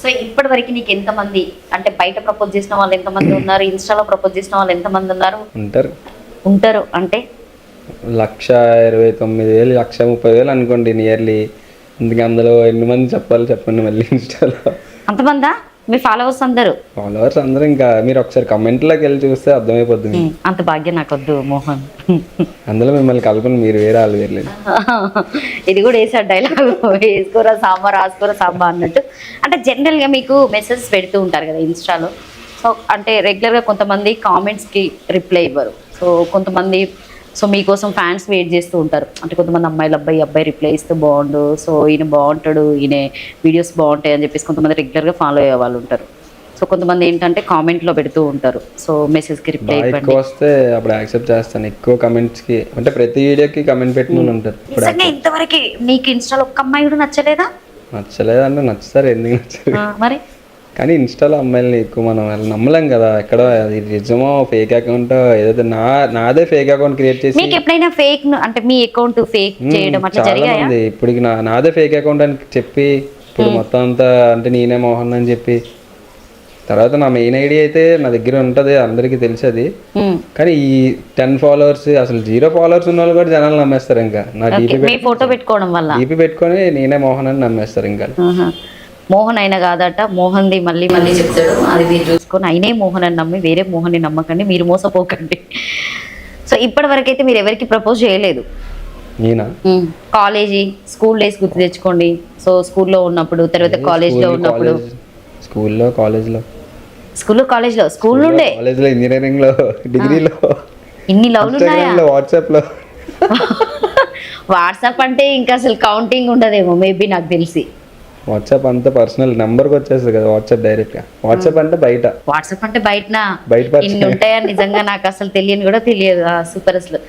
So ఇప్పటి వరకు నీకు ఎంతమంది అంటే బయట ప్రపోజ్ చేసిన వాళ్ళు ఎంతమంది ఉన్నారు, ఇన్స్టాలో ప్రపోజ్ చేసిన వాళ్ళు ఎంతమంది ఉన్నారు? ఉంటారు అంటే 1,29,000 1,30,000 అనుకోండి నియర్లీ. అందుకే అందులో ఎన్ని మంది చెప్పాలి చెప్పండి మళ్ళీ ఇన్స్టాలో. అంతమందా మీ ఫాలోవర్స్ అందరూ? ఫాలోవర్స్ అందరూ ఇంకా మీరు ఒకసారి కమెంట్లోకి వెళ్ళి చూస్తే అర్థమైపోద్ది. అంత భాగ్యం నాకు వద్దు మోహన్. అందులో మిమ్మల్ని కలపండి, మీరు వేరే వాళ్ళు వేరే. ఇది కూడా వేసాడు డైలాగ్, వేసుకోరా సాంబార్ రాసుకోరా సాంబార్ అన్నట్టు. అంటే జనరల్గా మీకు మెసేజెస్ పెడుతూ ఉంటారు కదా ఇన్స్టాలో. సో అంటే రెగ్యులర్గా కొంతమంది కామెంట్స్కి రిప్లై ఇవ్వరు. సో కొంతమంది మీకోసం ఫ్యాన్స్ వెయిట్ చేస్తూ ఉంటారు. అంటే కొంతమంది అబ్బాయి రిప్లై ఇస్తే బాగుండు, సో ఈయన బాగుంటాడు, ఈయన వీడియోస్ బాగుంటాయి అని చెప్పేసి కొంతమంది రెగ్యులర్గా ఫాలో అయ్యే వాళ్ళు ఉంటారు. సో కొంతమంది ఏంటంటే కామెంట్లో పెడుతూ ఉంటారు, సో మెసేజ్కి రిప్లై ఎక్కువ వస్తే అప్పుడు యాక్సెప్ట్ చేస్తాను. ఎక్కువ కమెంట్స్కి అంటే ప్రతి వీడియోకి కమెంట్ పెట్టిన ఉంటారు. ఇంతవరకు నీకు ఇన్స్టాలో ఒక్క అమ్మాయి కూడా నచ్చలేదా? నచ్చలేదంటే నచ్చుతారు, ఎందుకు నచ్చలేదు మరి. కానీ ఇన్స్టాలో అమ్మాయిలని ఎక్కువ మనం నమ్మలేం కదా, ఎక్కడ అది నిజమో ఫేక్ అకౌంట్ ఏదైతే నాదే ఫేక్ అకౌంట్ క్రియేట్ చేసి. మీకు ఎప్పుడైనా ఫేక్ అంటే మీ అకౌంట్ ఫేక్ చేయడం అట్లా జరిగాయా? ఇప్పుడు నాదే ఫేక్ అకౌంట్ అని చెప్పి ఇప్పుడు మొత్తం అంతా అంటే నేనే మోహన్ అని చెప్పి, తర్వాత నా మెయిన్ ఐడి అయితే నా దగ్గర ఉంటుంది, అందరికీ తెలిసేది. కానీ ఈ 10 ఫాలోవర్స్ అసలు 0 ఫాలోవర్స్ ఉన్న వాళ్ళు కూడా జనాలు నమ్మేస్తారు. ఇంకా నా డీపీ ఫోటో పెట్టుకోవడం వల్ల డీపీ పెట్టుకొని నేనే మోహన్ అని నమ్మేస్తారు. ఇంకా మోహన్ అయినా కాదట, మోహన్ది మళ్ళీ చెప్తాడు, అది మీరు చూసుకొని అయినే మోహన్ అని నమ్మి వేరే మోహన్ని నమ్మకండి, మీరు మోసపోకండి. సో ఇప్పటి వరకు అయితే మీరు ఎవరికి ప్రపోజ్ చేయలేదు? నేనా? కాలేజీ స్కూల్ డేస్ గుర్తు తెచ్చుకోండి. సో స్కూల్లో ఉన్నప్పుడు, తర్వాత కాలేజ్లో ఉన్నప్పుడు. స్కూల్లో కాలేజ్లో స్కూల్ నుండే కాలేజ్లో ఇంజనీరింగ్లో డిగ్రీలో ఇన్ని లవ్లు ఉన్నాయా? వాట్సాప్ అంటే ఇంకా అసలు కౌంటింగ్ ఉండదేమో మేబీ, నాకు తెలిసి. వాట్సాప్ అంతా పర్సనల్ నెంబర్కి వచ్చేస్తుంది కదా, వాట్సాప్ డైరెక్ట్ గా. వాట్సాప్ అంటే బయట ఇన్ని ఉంటాయా? నిజంగా నాకు అసలు తెలియని కూడా తెలియదు. సూపర్ అసలు.